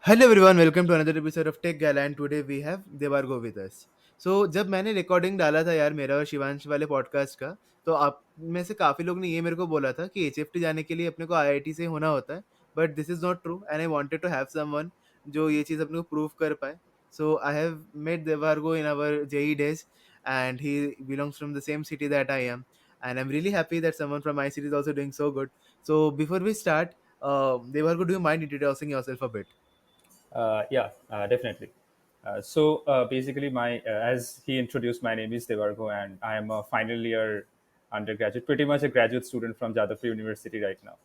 Hello everyone, welcome to another episode of tech gala and today we have Debargho with us. So जब मैंने recording डाला था यार मेरा और शिवांश वाले पॉडकास्ट का, तो आप में से काफ़ी लोग ने ये मेरे को बोला था कि एचएफटी जाने के लिए अपने को आईआईटी से होना होता है। But this is not true and I wanted to have someone जो ये चीज़ अपने को प्रूव कर पाए। So I have met Debargho in our JEE days and he belongs from the same city that I am, and I'm really happy that someone from my city is also doing so good. So before we start, Debargo, do you mind introducing yourself a bit? Definitely. Basically, as he introduced, my name is Debargha, and I am a final year undergraduate, pretty much a graduate student from Jadavpur University right now.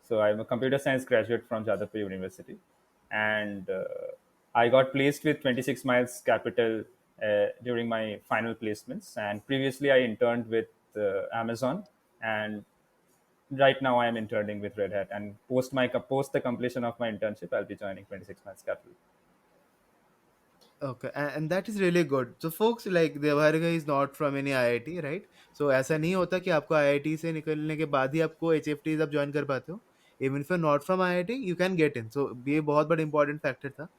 So I am a computer science graduate from Jadavpur University, and I got placed with 26 Miles Capital during my final placements. And previously, I interned with Amazon, and right now I am interning with Redhat. And post the completion of my internship, I'll be joining 26 Miles Capital. Okay, and that is really good. So folks, like Debarga is not from any IIT, right? So ऐसा नहीं होता कि आपको IIT से निकलने के बाद ही आपको HFTs आप ज्वाइन कर पाते हो. Even if you're not from IIT, you can get in. So ये बहुत बड़ा important factor था.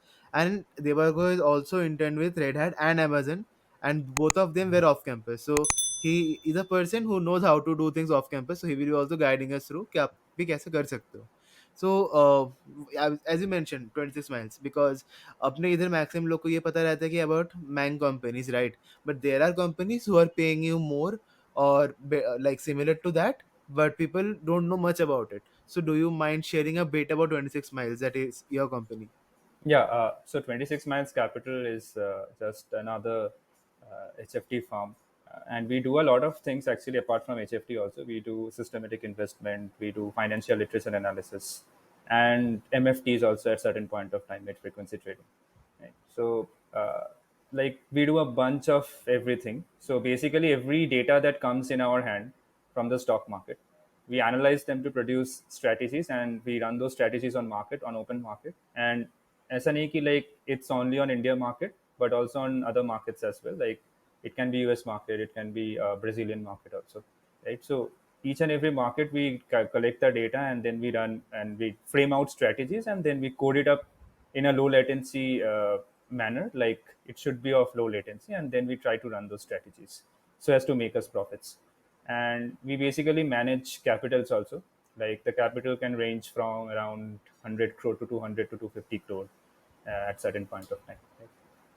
And Debarga is also interned with Red Hat and Amazon, and both of them were off campus. So he is a person who knows how to do things off campus. So he will be also guiding us through कि आप भी कैसे कर सकते हो. So as you mentioned, 26 miles because अपने इधर maximum लोग को ये पता रहता है कि about many companies, right? But there are companies who are paying you more और like similar to that, but people don't know much about it. So do you mind sharing a bit about 26 miles, that is your company? So 26 Miles Capital is just another HFT firm. And we do a lot of things actually apart from HFT also. We do systematic investment, we do financial literacy analysis, and MFTs also at certain point of time, mid frequency trading. Right? Like we do a bunch of everything. So basically, every data that comes in our hand from the stock market, we analyze them to produce strategies, and we run those strategies on open market. And ऐसा नहीं कि like it's only on India market, but also on other markets as well. Like it can be US market, it can be Brazilian market also, right? So each and every market we collect the data, and then we run and we frame out strategies, and then we code it up in a low latency manner. Like it should be of low latency, and then we try to run those strategies so as to make us profits. And we basically manage capitals also. Like the capital can range from around 100 crore to 200 to 250 crore at certain point of time, right?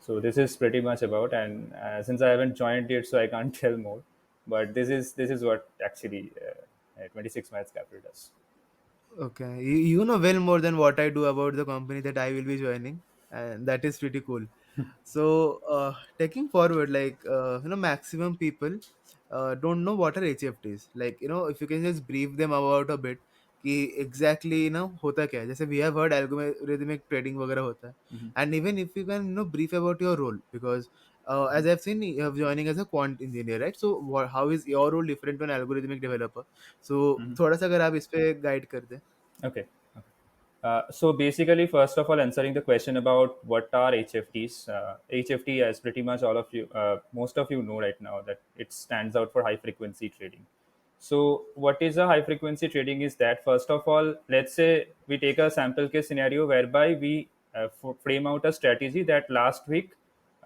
So this is pretty much about. And since I haven't joined it, so I can't tell more, but this is what actually 26 Miles Capital does. Okay, you know well more than what I do about the company that I will be joining, and that is pretty cool. So, taking forward, like maximum people don't know what are HFTs. Like if you can just brief them about a bit, कि exactly होता क्या है. जैसे we have heard algorithmic trading वगैरह होता है, Mhm. and even if you can brief about your role, because as I've seen you are joining as a quant engineer, right? So how is your role different to an algorithmic developer? So Mhm. थोड़ा सा अगर आप इस पे guide कर दें. Okay. Okay. So basically, first of all, answering the question about what are HFTs. HFT, as pretty much all of you, most of you know right now, that it stands out for high frequency trading. So what is a high frequency trading is that, first of all, let's say we take a sample case scenario whereby we frame out a strategy that last week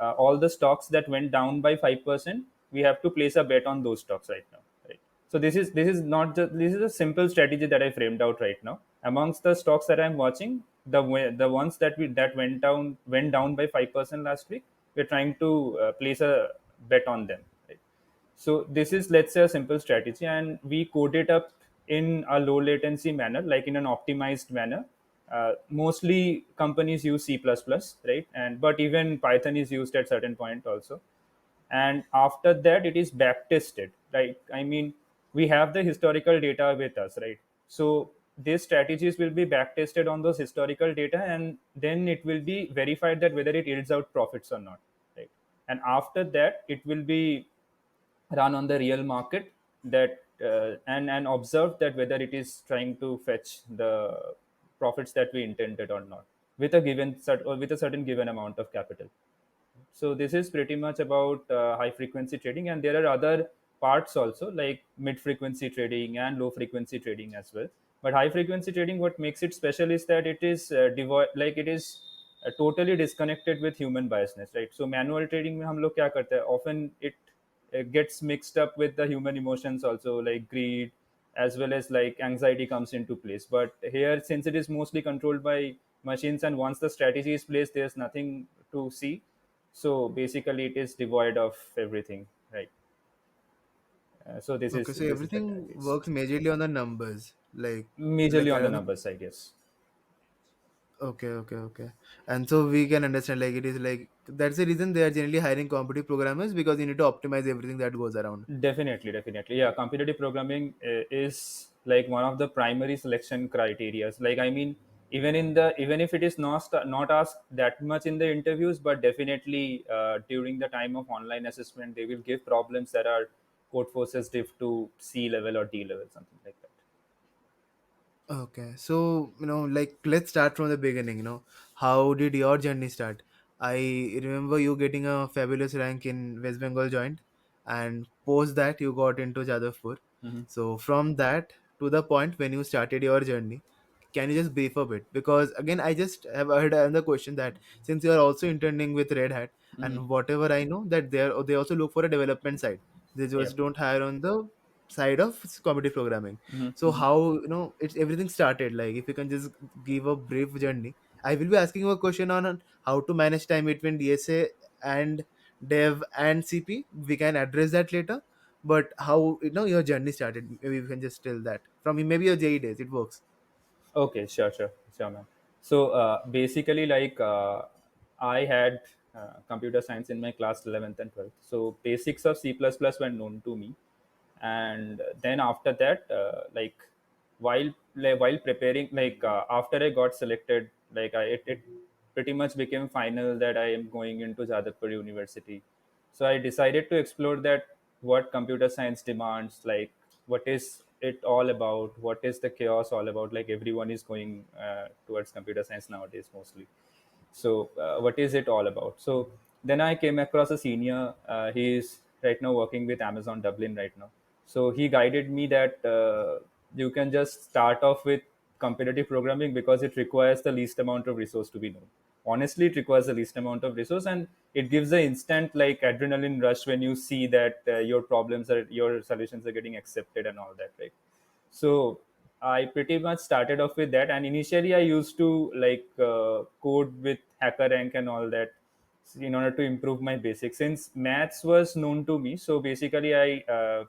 all the stocks that went down by 5%, we have to place a bet on those stocks right now, right? So this is not just, this is a simple strategy that I framed out right now. Amongst the stocks that I'm watching, the ones that went down by 5% last week, we're trying to place a bet on them, right? So this is, let's say, a simple strategy, and we code it up in a low latency manner, like in an optimized manner. Mostly companies use C++, right? And but even Python is used at certain point also. And after that, it is back tested, right? I mean, we have the historical data with us, right? So these strategies will be back tested on those historical data, and then it will be verified that whether it yields out profits or not, right? And after that, it will be run on the real market, that and observe that whether it is trying to fetch the profits that we intended or not, with a or with a certain given amount of capital. So this is pretty much about high frequency trading, and there are other parts also, like mid frequency trading and low frequency trading as well. But high frequency trading, what makes it special is that it is devoid, like it is totally disconnected with human biasness, right? So manual trading में हम लोग क्या करते हैं, often it gets mixed up with the human emotions also, like greed as well as like anxiety comes into place. But here, since it is mostly controlled by machines, and once the strategy is placed, there's nothing to see. So basically it is devoid of everything, right? So this Okay, is so this is the everything case. works majorly on the numbers. Like Majorly I on the don't know. numbers side, yes. Okay, okay, okay. And so we can understand like it is like that's the reason they are generally hiring competitive programmers because you need to optimize everything that goes around. Definitely, definitely. Yeah, competitive programming is like one of the primary selection criterias. Like, I mean, even if it is not asked that much in the interviews, but definitely during the time of online assessment, they will give problems that are code forces diff to C level or D level, something like that. Okay, so like let's start from the beginning. How did your journey start? I remember you getting a fabulous rank in West Bengal Joint, and post that you got into Jadavpur. Hmm. So from that to the point when you started your journey, can you just brief a bit? Because again, I just have heard another question that since you are also interning with Red Hat, Hmm. and whatever I know that they also look for a development side. They just Yep. don't hire on the side of competitive programming. Hmm. So how it's everything started, like if you can just give a brief journey. I will be asking you a question on how to manage time between DSA and dev and CP. We can address that later. But how your journey started, maybe we can just tell that from maybe your JE days it works. Okay, sure, man. So basically, like I had computer science in my class 11th and 12th. So basics of C++ were known to me, and then after that, while preparing, after I got selected, it pretty much became final that I am going into Jadavpur University. So I decided to explore that, what computer science demands, like what is it all about, what is the chaos all about, like everyone is going towards computer science nowadays mostly. So what is it all about? So then I came across a senior. He is right now working with Amazon Dublin right now. So he guided me that you can just start off with competitive programming because it requires the least amount of resource to be known. Honestly, it requires the least amount of resource, and it gives the instant like adrenaline rush when you see that your solutions are getting accepted and all that, right? So I pretty much started off with that, and initially I used to code with HackerRank and all that in order to improve my basics, since maths was known to me. So basically I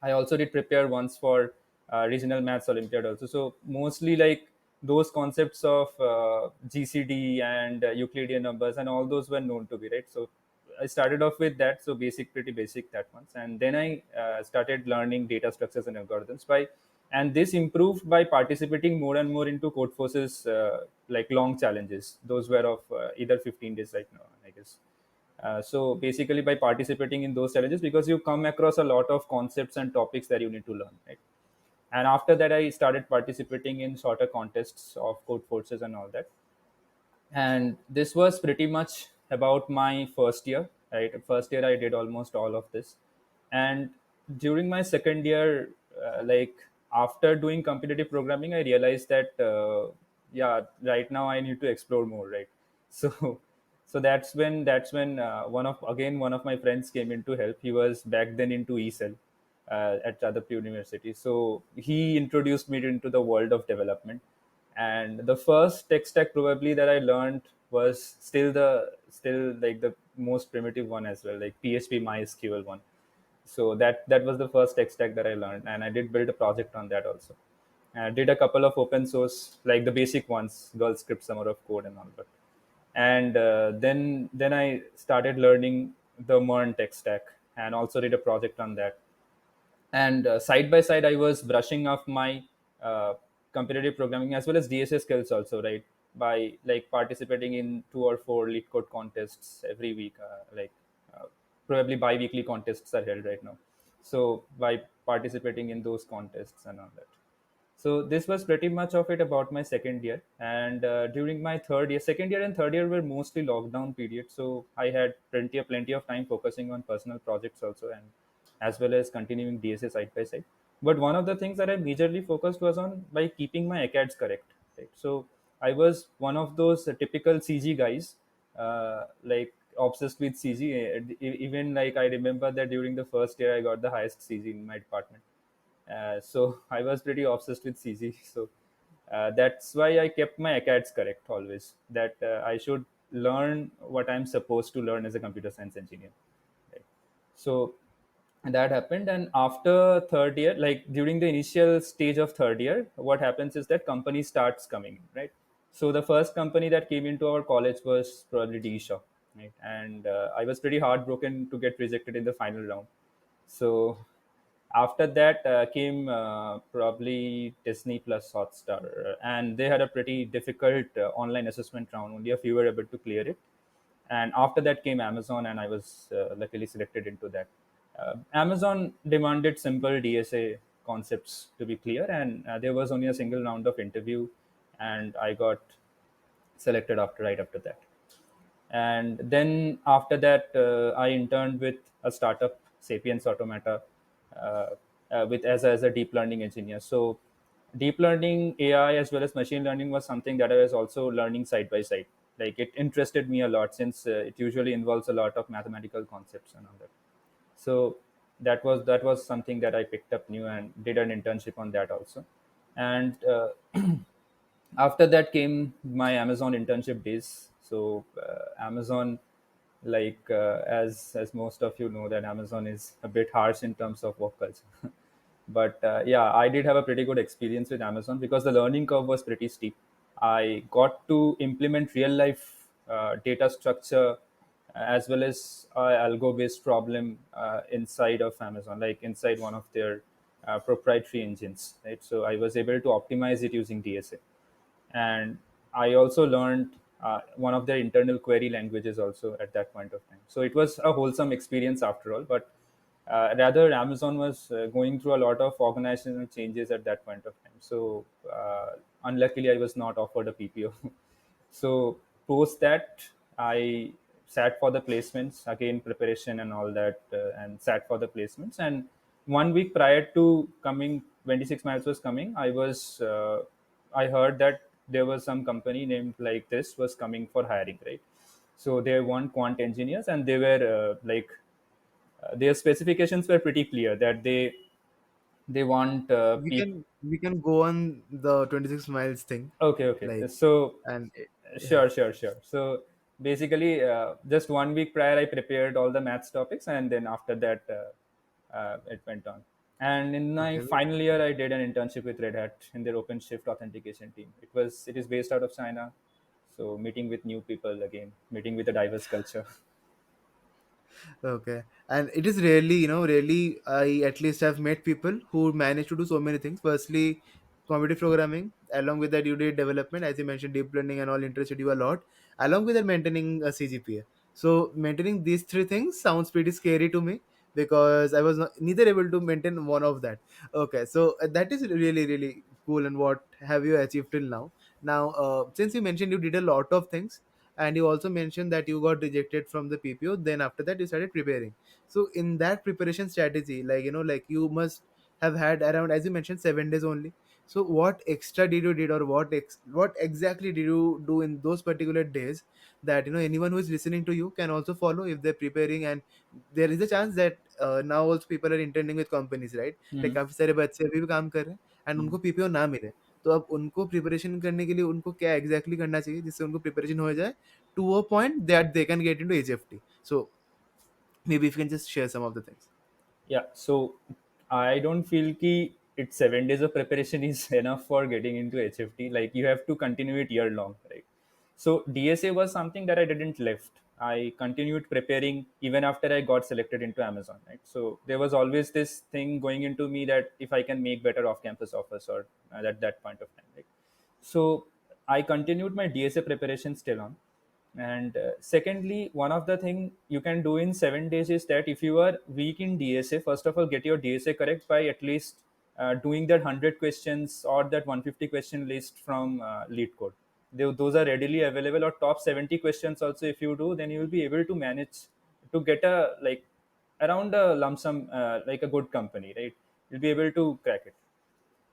also did prepare once for regional maths Olympiad also. So mostly like those concepts of GCD and Euclidean numbers and all those were known to be, right. So I started off with that. So pretty basic that once, and then I started learning data structures and algorithms and this improved by participating more and more into Codeforce's like long challenges. Those were of either 15 days right now, I guess. So basically, by participating in those challenges, because you come across a lot of concepts and topics that you need to learn, right? And after that, I started participating in shorter contests of code forces and all that. And this was pretty much about my first year, right? First year, I did almost all of this, and during my second year, after doing competitive programming, I realized that yeah, right now I need to explore more, right? So so that's when one of my friends came in to help. He was back then into ESL at Jadavpur University. So he introduced me into the world of development. And the first tech stack probably that I learned was still like the most primitive one as well, like PHP MySQL one. So that was the first tech stack that I learned, and I did build a project on that also. I did a couple of open source, like the basic ones, Girl script, summer of code, and all that. And then I started learning the Mern tech stack, and also did a project on that. And side by side I was brushing off my uh, competitive programming as well as DSA skills also, right, by like participating in 2 or 4 lead code contests every week, uh, probably bi-weekly contests are held right now. So by participating in those contests and all that. So this was pretty much of it about my second year. And during my third year, second year and third year were mostly lockdown period. So I had plenty of time focusing on personal projects also, and as well as continuing DSA side by side. But one of the things that I majorly focused was on by keeping my ACADS correct. Right. So I was one of those typical CG guys, like obsessed with CG. Even like I remember that during the first year, I got the highest CG in my department. So I was pretty obsessed with CG. So that's why I kept my ACADS correct always. That I should learn what I'm supposed to learn as a computer science engineer. Right? So that happened, and after third year, like during the initial stage of third year, what happens is that company starts coming in, right? So the first company that came into our college was probably DSA, right? And I was pretty heartbroken to get rejected in the final round. So after that came probably Disney plus Hotstar, and they had a pretty difficult online assessment round. Only a few were able to clear it, and after that came Amazon, and I was luckily selected into that. Amazon demanded simple DSA concepts to be clear, and there was only a single round of interview, and I got selected after right after that. And then after that, I interned with a startup, Sapiens Automata, uh, with as a deep learning engineer. So deep learning, AI, as well as machine learning was something that I was also learning side by side. Like it interested me a lot since it usually involves a lot of mathematical concepts and all that. So that was something that I picked up new and did an internship on that also. And after that came my Amazon internship days. So Amazon, like as most of you know, that Amazon is a bit harsh in terms of work culture. But yeah, I did have a pretty good experience with Amazon because the learning curve was pretty steep. I got to implement real life data structure as well as algo based problem inside of Amazon, like inside one of their proprietary engines, right? So I was able to optimize it using DSA. And I also learned one of their internal query languages also at that point of time. So it was a wholesome experience after all. But rather, Amazon was going through a lot of organizational changes at that point of time. So unluckily, I was not offered a PPO. So post that, I sat for the placements again, preparation and all that, and sat for the placements. And 1 week prior to coming, 26 miles was coming. I heard that there was some company named like this was coming for hiring, right? So they want quant engineers, and they were their specifications were pretty clear that they want people. We can go on the 26 miles thing, Okay, okay. like, So and yeah. sure, sure, sure. So basically, just 1 week prior, I prepared all the maths topics, and then after that, it went on. And in my Okay. final year, I did an internship with Red Hat in their OpenShift authentication team. It is based out of China, so meeting with new people again, meeting with a diverse culture. Okay. And it is really, really, I at least have met people who manage to do so many things. Firstly, competitive programming. Along with that, you did development, as you mentioned, deep learning and all interested you a lot. Along with that, maintaining a CGPA. So maintaining these three things sounds pretty scary to me because I was neither able to maintain one of that. Okay, so that is really, really cool. And what have you achieved till now? Now, since you mentioned you did a lot of things, and you also mentioned that you got rejected from the PPO, then after that you started preparing. So in that preparation strategy, like, like you must have had around, as you mentioned, 7 days only. So what extra did you did, or what exactly did you do in those particular days, that anyone who is listening to you can also follow if they're preparing? And there is a chance that now also people are interning with companies, right? Like Mhm. काफी सारे बच्चे अभी भी काम कर रहे हैं and Mhm. उनको पीपीओ ना मिले, तो अब उनको प्रिपरेशन करने के लिए उनको क्या एग्जैक्टली करना चाहिए जिससे उनको प्रिपरेशन हो जाए to a point that they can get into HFT. So maybe if you can just share some of the things. Yeah, so I don't feel ki it's 7 days of preparation is enough for getting into HFT. Like you have to continue it year long, right? So DSA was something that I didn't left. I continued preparing even after I got selected into Amazon, right? So there was always this thing going into me that if I can make better off-campus offers or at that point of time, right? So I continued my DSA preparation still on. And secondly, one of the thing you can do in 7 days is that if you are weak in DSA, first of all, get your DSA correct by at least doing that 100 questions or that 150 question list from lead code. Those are readily available, or top 70 questions also. If you do, then you will be able to manage to get a like around a lump sum, like a good company, right? You'll be able to crack it.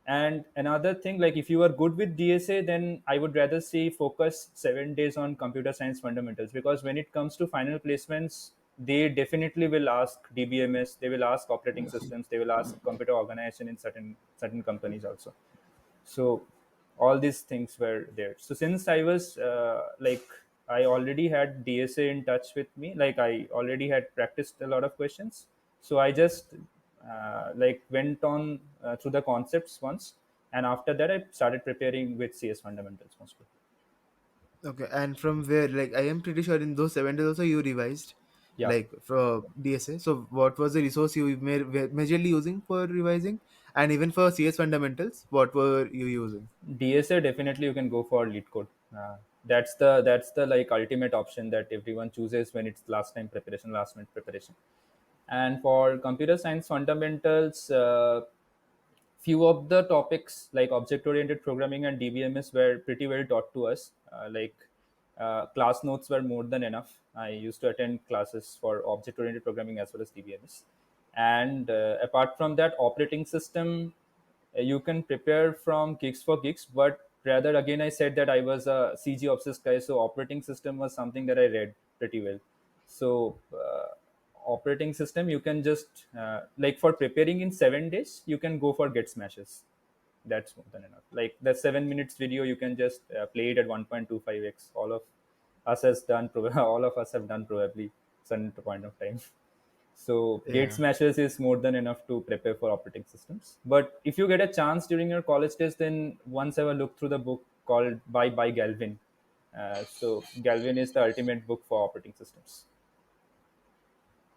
And another thing, like if you are good with DSA, then I would rather say focus 7 days on computer science fundamentals, because when it comes to final placements, they definitely will ask DBMS, they will ask operating systems, they will ask computer organization in certain companies also. So all these things were there. So since I was like, I already had DSA in touch with me, like I already had practiced a lot of questions. So I just like went on through the concepts once, and after that I started preparing with CS fundamentals mostly. Okay, and from where, like, I am pretty sure in those 7 days also you revised, Yeah. like for DSA. So, what was the resource you were majorly using for revising, and even for CS fundamentals, what were you using? DSA, definitely you can go for lead code. That's the like ultimate option that everyone chooses when it's last time preparation, last minute preparation. And for computer science fundamentals, few of the topics like object oriented programming and DBMS were pretty well taught to us. Class notes were more than enough. I used to attend classes for object oriented programming as well as DBMS. And apart from that, operating system, you can prepare from gigs for gigs, but rather again I said that I was a CG obsessed guy, so operating system was something that I read pretty well. So operating system, you can just like for preparing in 7 days, you can go for get smashes. That's more than enough. Like the 7 minutes video, you can just play it at 1.25x. All of us has done all of us have done probably some point of time. So gate Yeah. smashers is more than enough to prepare for operating systems. But if you get a chance during your college days, then once have a look through the book called by Galvin. So Galvin is the ultimate book for operating systems.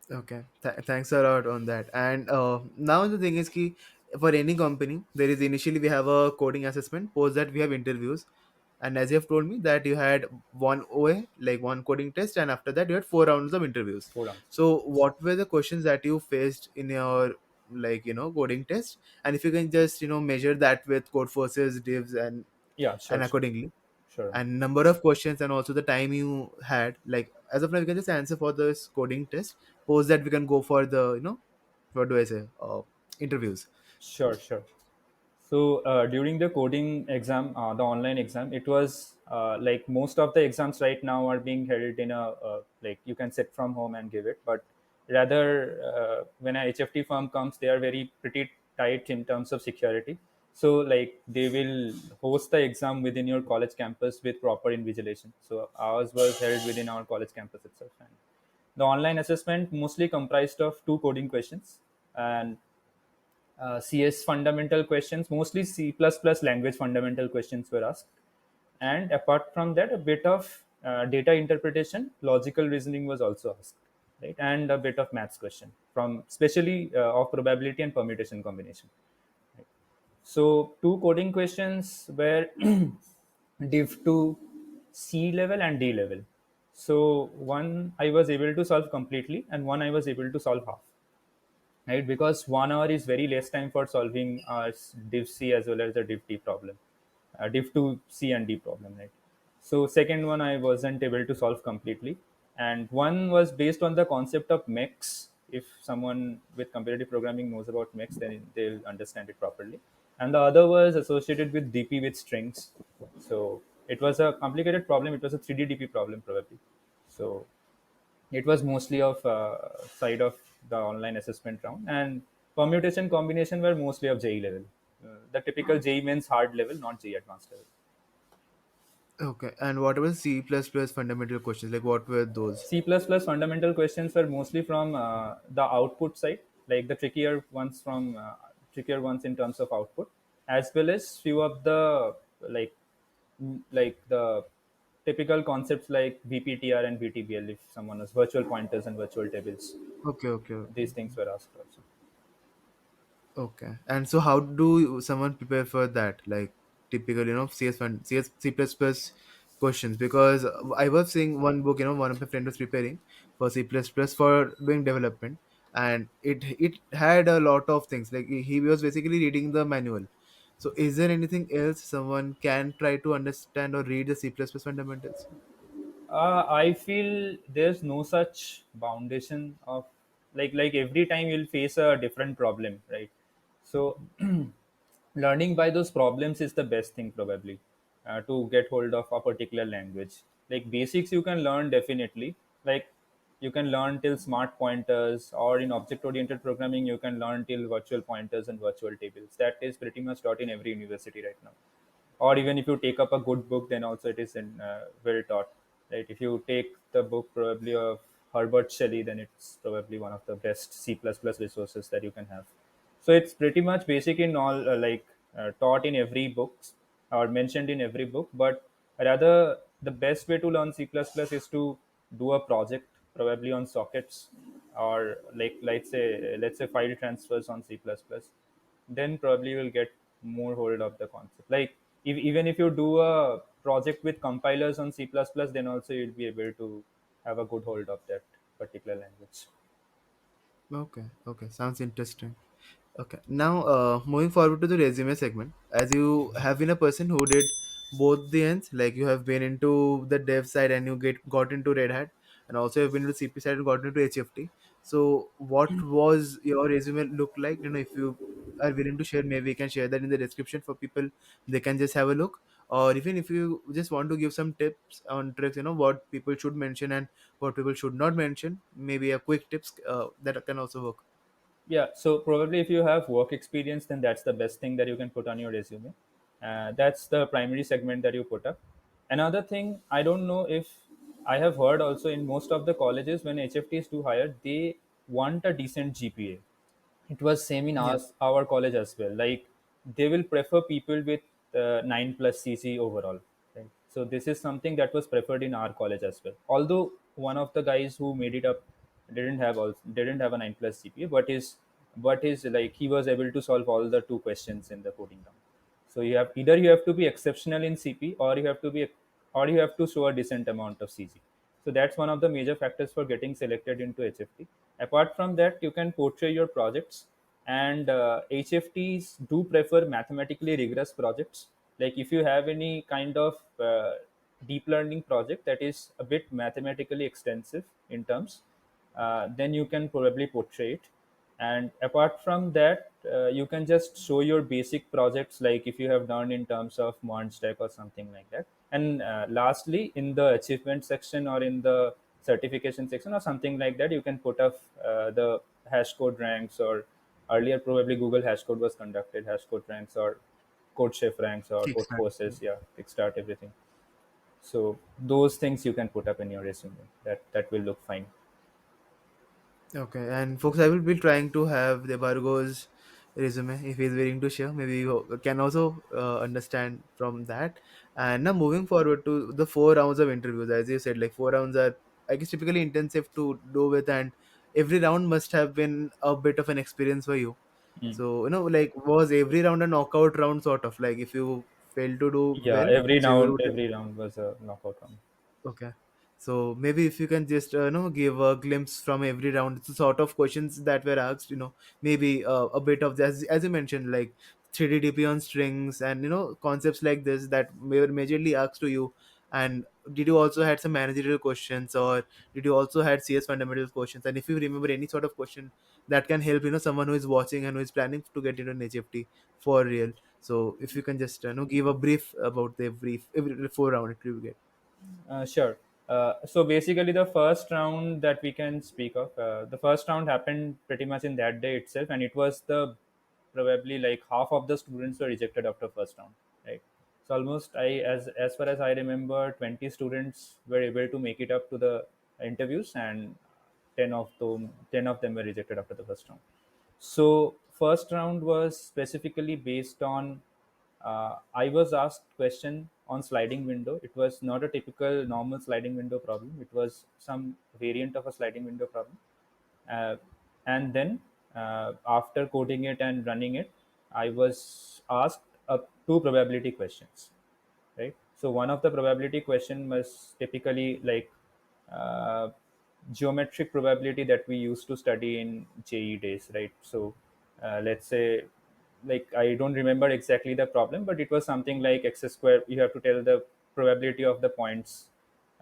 Okay, thanks a lot on that. And now the thing is, ki for any company, there is initially we have a coding assessment. Post that we have interviews, and as you have told me that you had one OA, like one coding test, and after that you had 4 rounds of interviews. 4 rounds. So, what were the questions that you faced in your, like, coding test? And if you can just measure that with code forces, divs, Yeah, and sure, sure, accordingly, sure. and number of questions and also the time you had, like, as of now you can just answer for this coding test. Post that we can go for the, what do I say, interviews. Sure, sure. So during the coding exam, the online exam, it was like most of the exams right now are being held in a like you can sit from home and give it. But rather, when a HFT firm comes, they are very pretty tight in terms of security. So like they will host the exam within your college campus with proper invigilation. So ours was held within our college campus itself. And the online assessment mostly comprised of two coding questions, and CS fundamental questions, mostly C++ language fundamental questions were asked. And apart from that, a bit of data interpretation, logical reasoning was also asked, right? And a bit of maths question from especially of probability and permutation combination. Right? So two coding questions were div to C level and D level. So one I was able to solve completely, and one I was able to solve half, right? Because 1 hour is very less time for solving div C as well as the div D problem, div 2 C and D problem, right? So second one I wasn't able to solve completely, and one was based on the concept of MEX. If someone with competitive programming knows about MEX, then they'll understand it properly. And the other was associated with DP with strings. So it was a complicated problem. It was a 3D DP problem probably. So it was mostly of side of the online assessment round, and permutation combination were mostly of JE level, the typical JE means hard level, not JE advanced level. Okay, and what was C++ fundamental questions, like what were those? C++ fundamental questions were mostly from the output side, like the trickier ones in terms of output, as well as few of the like like the typical concepts like VPTR and VTBL. If someone has virtual pointers and virtual tables, Okay, okay, okay. these things were asked also. Okay. And so how do someone prepare for that? Like typical, CS, C++ questions. Because I was seeing one book, one of my friend was preparing for C++ for doing development, and it had a lot of things. Like he was basically reading the manual. So is there anything else someone can try to understand or read the C++ fundamentals? I feel there's no such foundation of like every time you'll face a different problem, right? So learning by those problems is the best thing probably, to get hold of a particular language. Like basics you can learn definitely, like you can learn till smart pointers, or in object oriented programming you can learn till virtual pointers and virtual tables. That is pretty much taught in every university right now. Or even if you take up a good book, then also it is well taught, right? If you take the book probably of Herbert Shelley, then it's probably one of the best C++ resources that you can have. So it's pretty much basic in all, taught in every books or mentioned in every book. But rather the best way to learn C++ is to do a project probably on sockets, or like let's say file transfers on C++. Then probably you'll get more hold of the concept. Like even if you do a project with compilers on C++, then also you'll be able to have a good hold of that particular language. Okay, okay, sounds interesting. Okay, now moving forward to the resume segment, as you have been a person who did both the ends, like you have been into the dev side and you get got into Red Hat, and also have been to the CP side and got into HFT. So, what was your resume look like? You know, if you are willing to share, maybe you can share that in the description for people. They can just have a look, or even if you just want to give some tips on tricks, you know, what people should mention and what people should not mention. Maybe a quick tips that can also work. Yeah, so probably if you have work experience, then that's the best thing that you can put on your resume. That's the primary segment that you put up. Another thing, I don't know if I have heard also in most of the colleges when HFTs do hire, they want a decent GPA. It was same in Yeah. our college as well. Like they will prefer people with 9 plus CC overall, right? So this is something that was preferred in our college as well, although one of the guys who made it up didn't have a 9 plus CPA, but his like he was able to solve all the two questions in the coding round. So you have to be exceptional in CP, or you have to show a decent amount of CG. So that's one of the major factors for getting selected into HFT. Apart from that, you can portray your projects, and HFTs do prefer mathematically rigorous projects. Like if you have any kind of deep learning project that is a bit mathematically extensive in terms, then you can probably portray it. And apart from that, you can just show your basic projects, like if you have done in terms of Monstack or something like that. And lastly, in the achievement section or in the certification section or something like that, you can put up the hash code ranks, or earlier probably Google hash code was conducted, hash code ranks, or code chef ranks, or code Kickstart. forces, yeah, kickstart everything. So those things you can put up in your resume. That will look fine. Okay, and folks, I will be trying to have Debargo's resume if he's willing to share. Maybe you can also understand from that. And now moving forward to the 4 rounds of interviews, as you said, like 4 rounds are, I guess, typically intensive to do with, and every round must have been a bit of an experience for you. Mm. So, you know, like, was every round a knockout round, sort of like if you fail to do Yeah, well, so you would. every round was a knockout round. Okay. So maybe if you can just give a glimpse from every round, the sort of questions that were asked, maybe a bit of this, as you mentioned, like 3D on strings and concepts like this that were majorly asked to you. And did you also had some managerial questions, or did you also had CS fundamental questions? And if you remember any sort of question that can help someone who is watching and who is planning to get into an HFT for real. So if you can just give a brief about the every 4 round it will get. Sure. So basically, the first round that we can speak of, the first round happened pretty much in that day itself, and it was the probably like half of the students were rejected after first round, right? So almost as far as I remember, 20 students were able to make it up to the interviews, and 10 of them were rejected after the first round. So first round was specifically based on, I was asked question on sliding window. It was not a typical normal sliding window problem. It was some variant of a sliding window problem. Uh, and then after coding it and running it, I was asked two probability questions, right? So one of the probability question was typically like uh, geometric probability that we used to study in JE days, right? So let's say, like I don't remember exactly the problem, but it was something like x square. You have to tell the probability of the points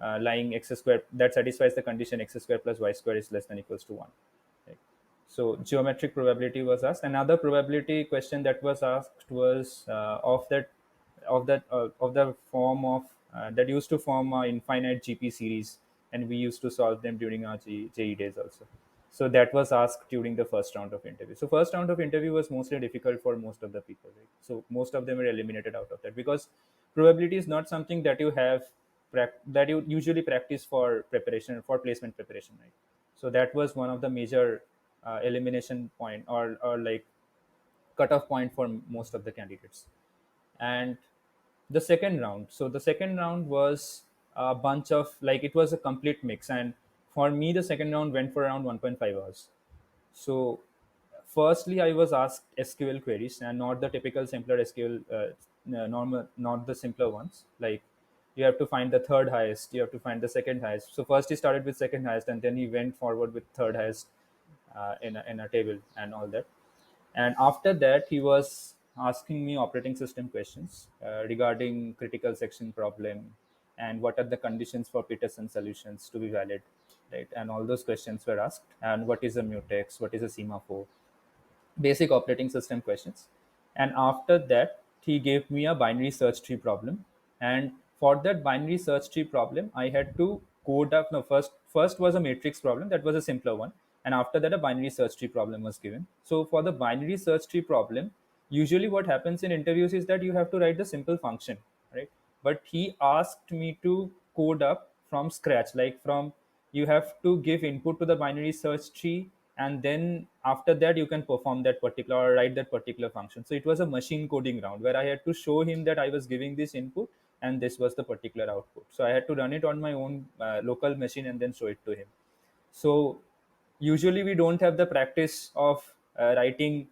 lying x square that satisfies the condition x square plus y square is less than equals to one. Right? So geometric probability was asked. Another probability question that was asked was of the form of that used to form a infinite GP series, and we used to solve them during our JE days also. So that was asked during the first round of interview. So first round of interview was mostly difficult for most of the people, right? So most of them were eliminated out of that, because probability is not something that you have that you usually practice for preparation, for placement preparation, right? So that was one of the major elimination point, or like cutoff point for most of the candidates. And the second round, so the second round was a bunch of, like, it was a complete mix, and for me the second round went for around 1.5 hours. So firstly I was asked SQL queries, and not the typical simpler SQL, normal, not the simpler ones. Like, you have to find the third highest, you have to find the second highest. So first he started with second highest, and then he went forward with third highest in a table and all that. And after that he was asking me operating system questions regarding critical section problem, and what are the conditions for Peterson solutions to be valid, right? And all those questions were asked. And what is a mutex, what is a semaphore, basic operating system questions. And after that he gave me a binary search tree problem. And for that binary search tree problem I had to code up, no, first was a matrix problem, that was a simpler one. And after that a binary search tree problem was given. So for the binary search tree problem, usually what happens in interviews is that you have to write the simple function, right? But he asked me to code up from scratch, like from, you have to give input to the binary search tree, and then after that you can perform that particular, or write that particular function. So it was a machine coding round where I had to show him that I was giving this input and this was the particular output. So I had to run it on my own local machine and then show it to him. So usually we don't have the practice of writing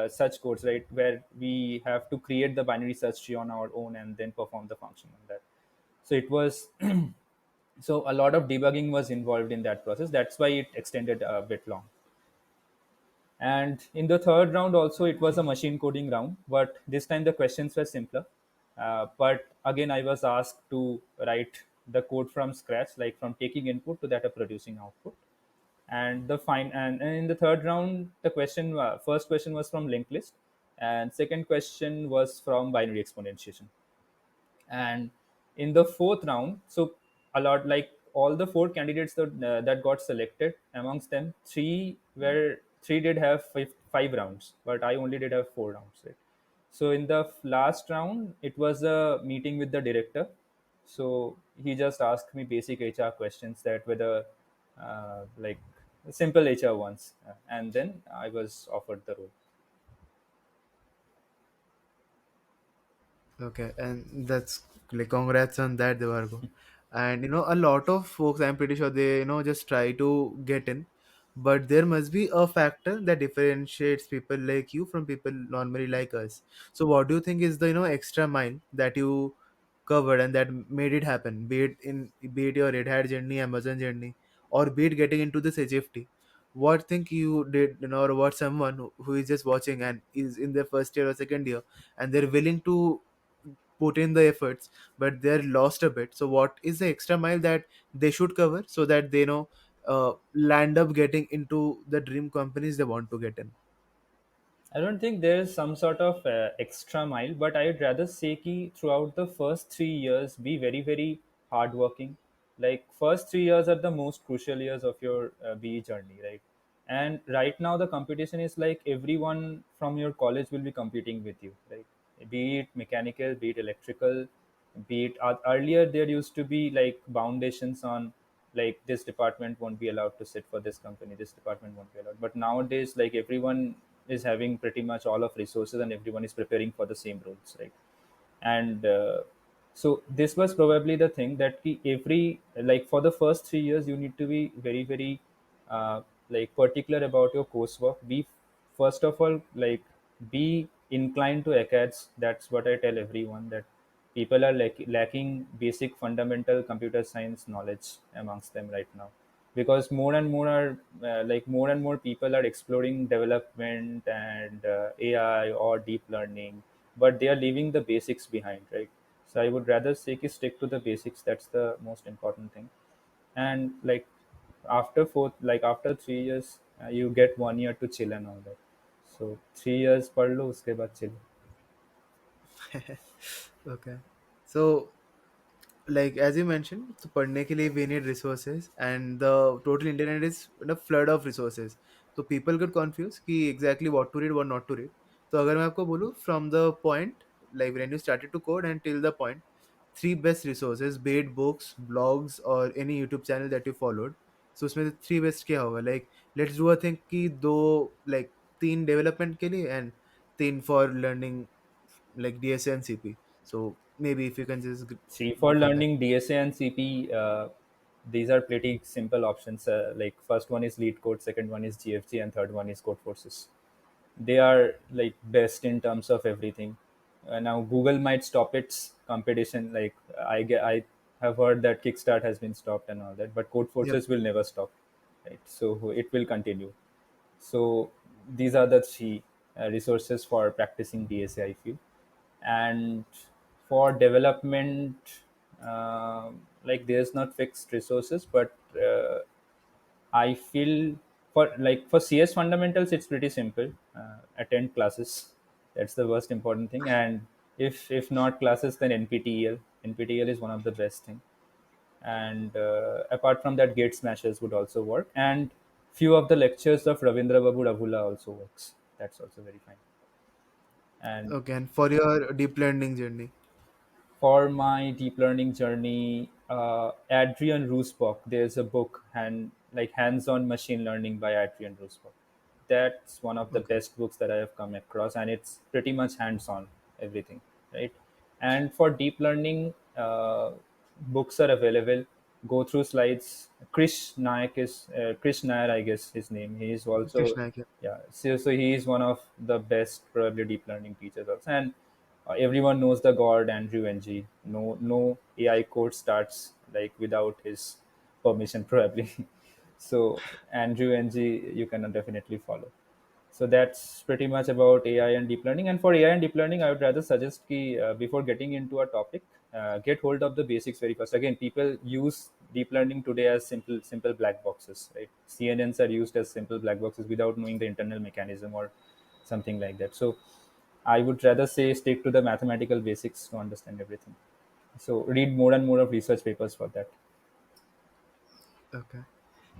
such codes, right, where we have to create the binary search tree on our own and then perform the function on that. So it was so a lot of debugging was involved in that process. That's why it extended a bit long. And in the third round also it was a machine coding round, but this time the questions were simpler. But again I was asked to write the code from scratch, like from taking input to that of producing output. And and in the third round the question, first question was from linked list, and second question was from binary exponentiation. And in the fourth round, so a lot, like all the four candidates that got selected, amongst them three did have five rounds, but I only did have 4 rounds, right? So in the last round it was a meeting with the director. So he just asked me basic HR questions, that whether like simple HR ones, and then I was offered the role. Okay, and that's like congrats on that, Devargo. And a lot of folks, I'm pretty sure they just try to get in, but there must be a factor that differentiates people like you from people normally like us. So, what do you think is the extra mile that you covered and that made it happen? Be it your Red Hat journey, Amazon journey, or be it getting into this HFT. What think you did, or what someone who is just watching and is in their first year or second year, and they're willing to put in the efforts but they're lost a bit, so what is the extra mile that they should cover so that they land up getting into the dream companies they want to get in? I don't think there's some sort of extra mile, but I'd rather say ki throughout the first 3 years, be very, very hardworking. Like, first 3 years are the most crucial years of your BE journey, right? And right now the competition is like everyone from your college will be competing with you, right? Be it mechanical, be it electrical, be it earlier there used to be like foundations on, like, this department won't be allowed to sit for this company, this department won't be allowed. But nowadays, like, everyone is having pretty much all of resources and everyone is preparing for the same roles, right? And so this was probably the thing that every, like, for the first 3 years you need to be very, very like particular about your coursework. Be, first of all, like, be inclined to acads. That's what I tell everyone, that people are lacking basic fundamental computer science knowledge amongst them right now, because more and more are more and more people are exploring development and AI or deep learning, but they are leaving the basics behind, right? So I would rather say ki stick to the basics. That's the most important thing. And like after 3 years, You get 1 year to chill and all that. So 3 years पढ़ लो उसके बाद chill. Okay. So, like as you mentioned, so पढ़ने के लिए we need resources and the total internet is in a flood of resources. So people get confused कि exactly what to read, what not to read. तो अगर मैं आपको बोलूँ from the point like when you started to code and till the point, three best resources, be it books, blogs or any YouTube channel that you followed. So उसमें से three best क्या होगा? Like let's do a thing कि दो like तीन development के लिए and तीन for learning like DSA and CP. So maybe if you can just See, go for for that. learning DSA and CP, these are pretty simple options. Like first one is lead code, second one is GFG, and third one is code forces. They are like best in terms of everything. Now Google might stop its competition. Like I have heard that Kickstart has been stopped and all that, but code Yep. forces will never stop, right? So it will continue. So these are the three resources for practicing DSA, I feel. And for development, like there's not fixed resources, but I feel for CS fundamentals, it's pretty simple. Attend classes. That's the most important thing. And if not classes, then NPTEL. NPTEL is one of the best thing. And apart from that, gate smashes would also work. And few of the lectures of Ravindra Babu Ravula also works. That's also very fine. And Okay, and for your deep learning journey. for my deep learning journey, Adrian Rusbach, there's a book and like hands-on machine learning by Adrian Rusbach. That's one of the Okay. best books that I have come across, and it's pretty much hands-on everything, right? And for deep learning, books are available. Go through slides. Krish Nair, I guess his name. He is also, Krishna, yeah. yeah. So he is one of the best probably deep learning teachers also, and everyone knows the god Andrew Ng. No AI code starts like without his permission probably. So Andrew Ng you can definitely follow. So that's pretty much about AI and deep learning. And for AI and deep learning, I would rather suggest ki before getting into a topic, get hold of the basics very first. Again, people use deep learning today as simple black boxes, right? CNNs are used as simple black boxes without knowing the internal mechanism or something like that. So I would rather say stick to the mathematical basics to understand everything. So read more and more of research papers for that. Okay.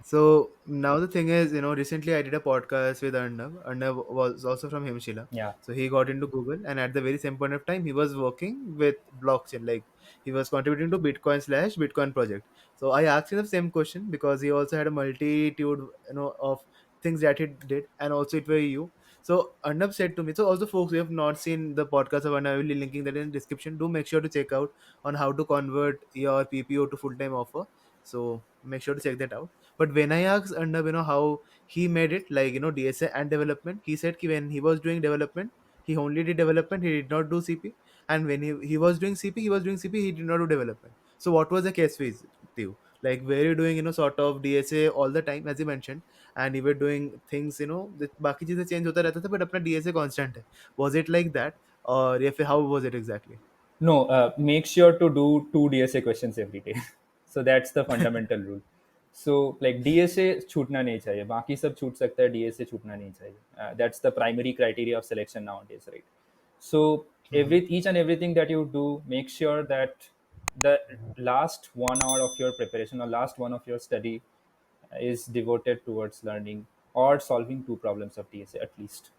So now the thing is, recently I did a podcast with Arnav. Arnav was also from Himshila. Yeah. So he got into Google, and at the very same point of time, he was working with blockchain. Like he was contributing to Bitcoin project. So I asked him the same question because he also had a multitude, of things that he did, and also it were you. So Arnav said to me. So also, folks, who have not seen the podcast of Arnav, I will be linking that in the description. Do make sure to check out on how to convert your PPO to full time offer. So make sure to check that out. But when I asked Arnab, how he made it, like, DSA and development, he said ki when he was doing development, he only did development, he did not do CP. And when he was doing CP, he was doing CP, he did not do development. So what was the case with you? Like, were you doing, sort of DSA all the time, as you mentioned, and you were doing things, बाकी चीजें change होता रहता था, but अपना DSA constant है. Was it like that? Or या फिर how was it exactly? No, make sure to do two DSA questions every day. So that's the fundamental rule. So like DSA छूटना नहीं चाहिए, बाकी सब छूट सकता है, DSA छूटना नहीं चाहिए. That's the primary criteria of selection nowadays, right? So Mhm. each and everything that you do, make sure that the last 1 hour of your preparation or last one of your study is devoted towards learning or solving two problems of DSA at least.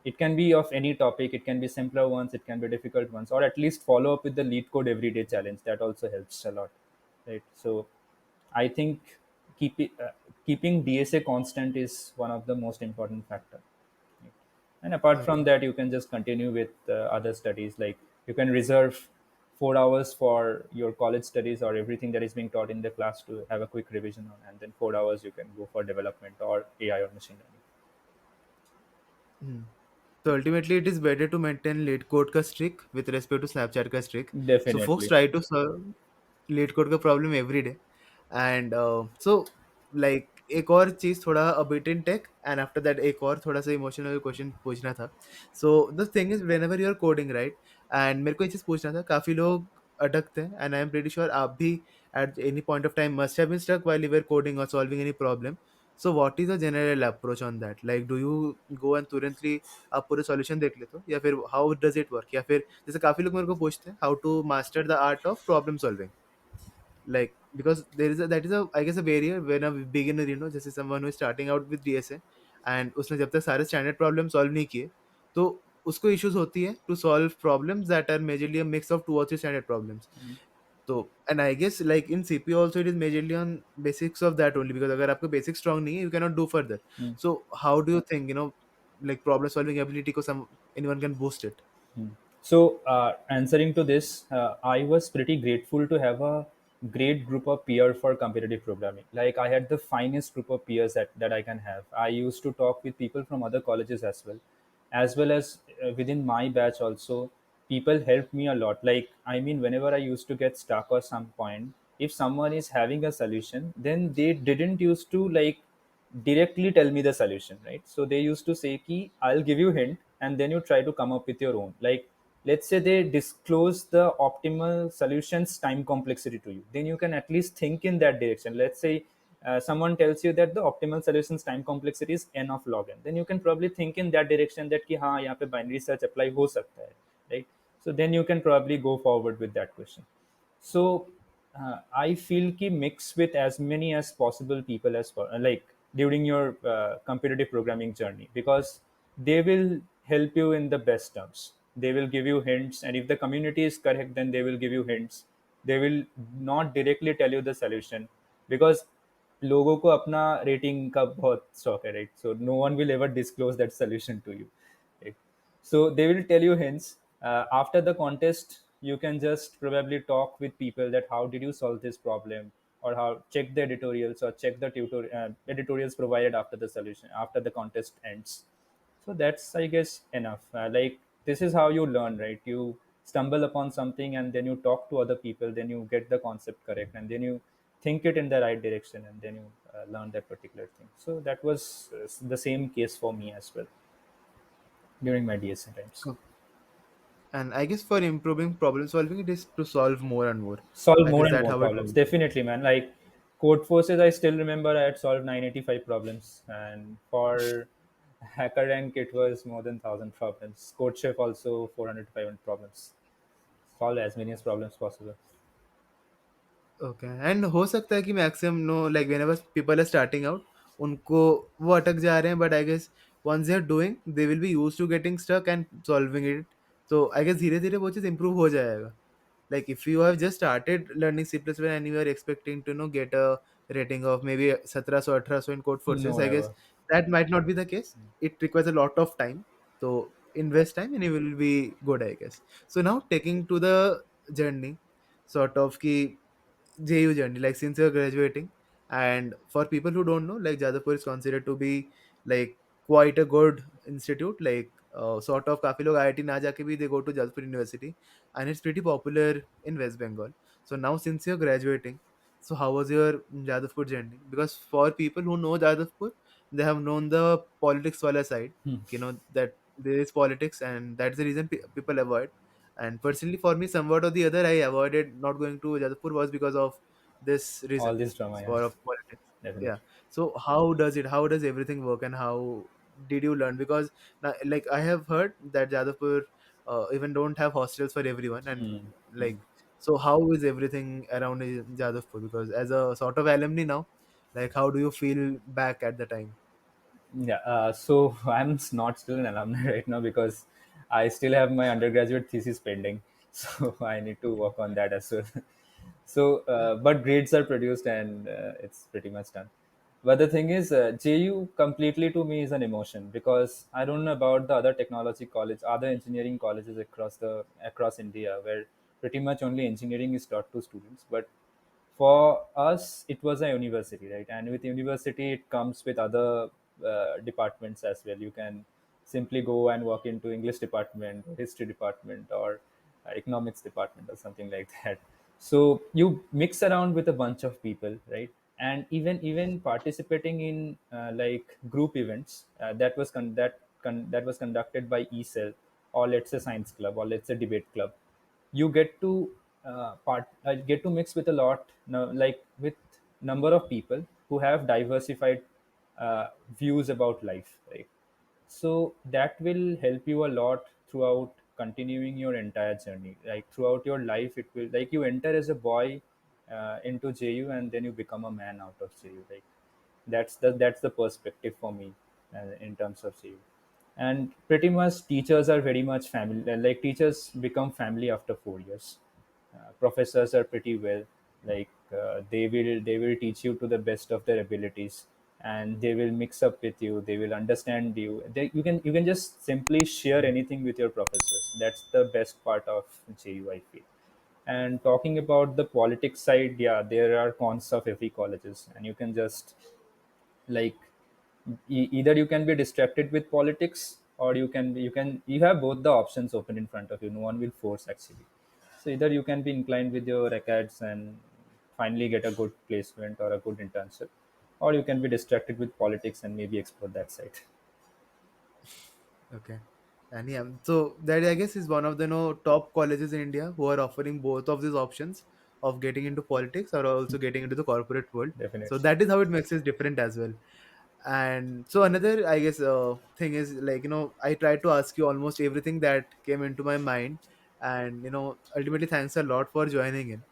It can be of any topic, it can be simpler ones, it can be difficult ones, or at least follow up with the lead code everyday challenge. That also helps a lot, right? So I think keeping DSA constant is one of the most important factor, right? And apart from Okay. that, you can just continue with other studies. Like you can reserve 4 hours for your college studies or everything that is being taught in the class to have a quick revision on, and then 4 hours you can go for development or AI or machine learning. Hmm. So ultimately, it is better to maintain late code का streak with respect to Snapchat का streak. So folks Definitely. try to solve late code का problem every day. And so like एक और चीज थोड़ा a bit in tech and after that एक और थोड़ा सा emotional question पूछना था. So the thing is whenever you are coding, right, and मेरे को ये चीज पूछना था, काफी लोग अटकते हैं and I am pretty sure आप भी at any point of time must have been stuck while you were coding or solving any problem. So what is the general approach on that? Like do you go and तुरंतली आप पूरे solution देख लेते हो, या फिर how does it work? या फिर जैसे काफी लोग मेरे को पूछते हैं how to master the art of problem solving, like because there is a that is a I guess a barrier when a beginner, जैसे someone who is starting out with DSA, and उसने जब तक सारे standard problem solve नहीं किए, तो उसको issues होती है to solve problems that are majorly a mix of 2 or 3 standard problems. तो and I guess like in CPU also it is majorly on basics of that only, because अगर आपका basic strong नहीं है you can not do further. Hmm. So how do you think like problem solving ability को some anyone can boost it? Hmm. So, answering to this, I was pretty grateful to have a great group of peers for competitive programming. Like, I had the finest group of peers that I can have. I used to talk with people from other colleges as well as within my batch also. People helped me a lot. Like, I mean, whenever I used to get stuck or some point, if someone is having a solution, then they didn't used to like directly tell me the solution, right? So they used to say ki I'll give you hint and then you try to come up with your own. Like, let's say they disclose the optimal solutions time complexity to you, then you can at least think in that direction. Let's say someone tells you that the optimal solutions time complexity is n of log n, then you can probably think in that direction that ki ha yahan pe binary search apply ho sakta hai, right? So then you can probably go forward with that question. So I feel ki mix with as many as possible people as like during your competitive programming journey, because they will help you in the best terms. They will give you hints, and if the community is correct, then they will give you hints. They will not directly tell you the solution, because लोगों को अपना rating का बहुत शौक है, right? So no one will ever disclose that solution to you. So they will tell you hints. After the contest, you can just probably talk with people that how did you solve this problem, or how check the editorials or check the editorials provided after the solution after the contest ends. So that's, I guess, enough. Like, this is how you learn, right? You stumble upon something and then you talk to other people, then you get the concept correct, and then you think it in the right direction, and then you learn that particular thing. So that was the same case for me as well during my DSA times. And I guess for improving problem solving, it is to solve more and more. Solve I more guess and that more how it problems. works. Definitely, man. Like code forces, I still remember I had solved 985 problems, and for hacker rank, it was more than 1,000 problems. Code chef also 400 to 500 problems. Solve as many as problems possible. Okay, and हो सकता है कि maximum no like whenever people are starting out, उनको वो अटक जा रहे हैं, but I guess once they are doing they will be used to getting stuck and solving it. तो आई गेस धीरे धीरे वो चीज़ इंप्रूव हो जाएगा. Like if you have just started learning C++ and you are expecting to get a rating of maybe 1700 1800 in code forces, No, I guess never. that might not be the case. It requires a lot of time. So invest time and you will be good, I guess. So now taking to the journey, sort of ki JU journey, like since you're graduating, and for people who don't know, like Jadavpur is considered to be like quite a good institute. Like sort of काफी लोग IIT ना जाके भी they go to Jadavpur University, and it's pretty popular in West Bengal. So now since you're graduating, so how was your Jadavpur journey? Because for people who know Jadavpur, they have known the politics wala side, Hmm. that there is politics, and that's the reason people avoid. And personally, for me, somewhat or the other, I avoided not going to Jadavpur was because of this All reason, this drama, yeah, for of politics. definitely. Yeah. So how does it? How does everything work, and how did you learn? Because now, like I have heard that Jadavpur even don't have hostels for everyone, and Hmm. Hmm. like so how is everything around in Jadavpur? Because as a sort of alumni now, like how do you feel back at the time? Yeah, so I'm not still an alumni right now because I still have my undergraduate thesis pending. So I need to work on that as well. So, but grades are produced and it's pretty much done. But the thing is, JU completely to me is an emotion, because I don't know about the other technology college, other engineering colleges across India, where pretty much only engineering is taught to students. But for us it was a university, right? And with university it comes with other departments as well. You can simply go and walk into English department or history department or economics department or something like that. So you mix around with a bunch of people, right? And even participating in like group events that was conducted by ECEL, or let's say science club, or let's say debate club, you get to mix with a lot, no, like with number of people who have diversified views about life, right? So that will help you a lot throughout continuing your entire journey. Like throughout your life, it will, like, you enter as a boy into JU, and then you become a man out of JU. Like that's the perspective for me in terms of JU. And pretty much teachers are very much family. Like teachers become family after 4 years. Professors are pretty well, like they will teach you to the best of their abilities, and they will mix up with you, they will understand you, you can just simply share anything with your professors. That's the best part of JU, I feel. And talking about the politics side, yeah, there are cons of every colleges, and you can just, like, either you can be distracted with politics, or you have both the options open in front of you. No one will force, actually. So either you can be inclined with your records and finally get a good placement or a good internship, or you can be distracted with politics and maybe explore that side. Okay. And yeah, so that I guess is one of the top colleges in India who are offering both of these options of getting into politics or also getting into the corporate world. So Definitely. that is how it makes it different as well. And so another, I guess, thing is, like, I tried to ask you almost everything that came into my mind, and ultimately thanks a lot for joining in.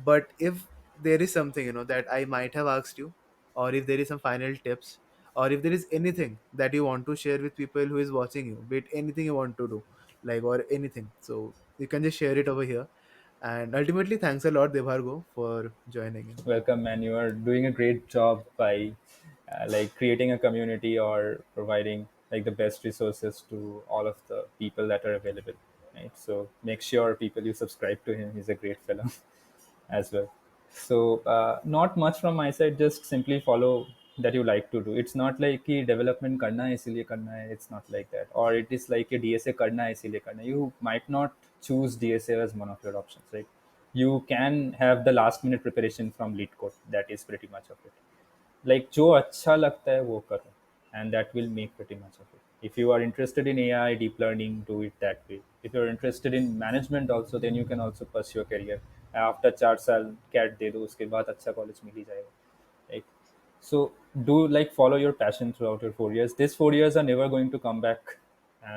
But if there is something that I might have asked you, or if there is some final tips, or if there is anything that you want to share with people who is watching you, be it anything you want to do, like, or anything, so you can just share it over here. And ultimately thanks a lot, Debargo, for joining in. Welcome, man. You are doing a great job by like creating a community or providing like the best resources to all of the people that are available. Right. So make sure people you subscribe to him. He's a great fellow as well. So not much from my side. Just simply follow that you like to do. It's not like कि development करना है इसीलिए करना है. It's not like that. Or it is like a DSA करना है इसीलिए करना है. You might not choose DSA as one of your options, right? You can have the last minute preparation from lead code. That is pretty much of it. Like जो अच्छा लगता है वो करो, and that will make pretty much of it. If you are interested in AI, deep learning, do it that way. If you're interested in management also, then you can also pursue your career. After 4 साल cat दे दो, उसके बाद अच्छा college मिल ही जाएगा. Like, so do, like, follow your passion throughout your 4 years. These 4 years are never going to come back.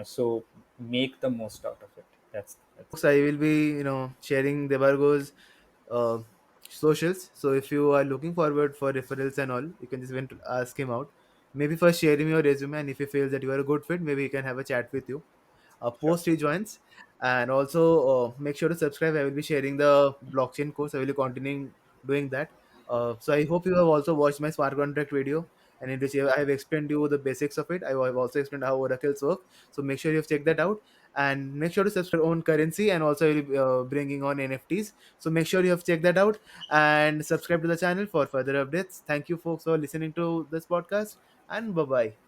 So make the most out of it. That's So I will be, sharing Debargo's uh, socials. So if you are looking forward for referrals and all, you can just went to ask him out. Maybe first share him your resume, and if he feels that you are a good fit, maybe he can have a chat with you. sure. Post he joins, and also make sure to subscribe. I will be sharing the blockchain course. I will be continuing doing that. So I hope you have also watched my smart contract video, and in which I have explained you the basics of it. I have also explained how oracles work. So make sure you have checked that out, and make sure to subscribe your own currency, and also I will be bringing on NFTs. So make sure you have checked that out and subscribe to the channel for further updates. Thank you folks for listening to this podcast, and bye bye.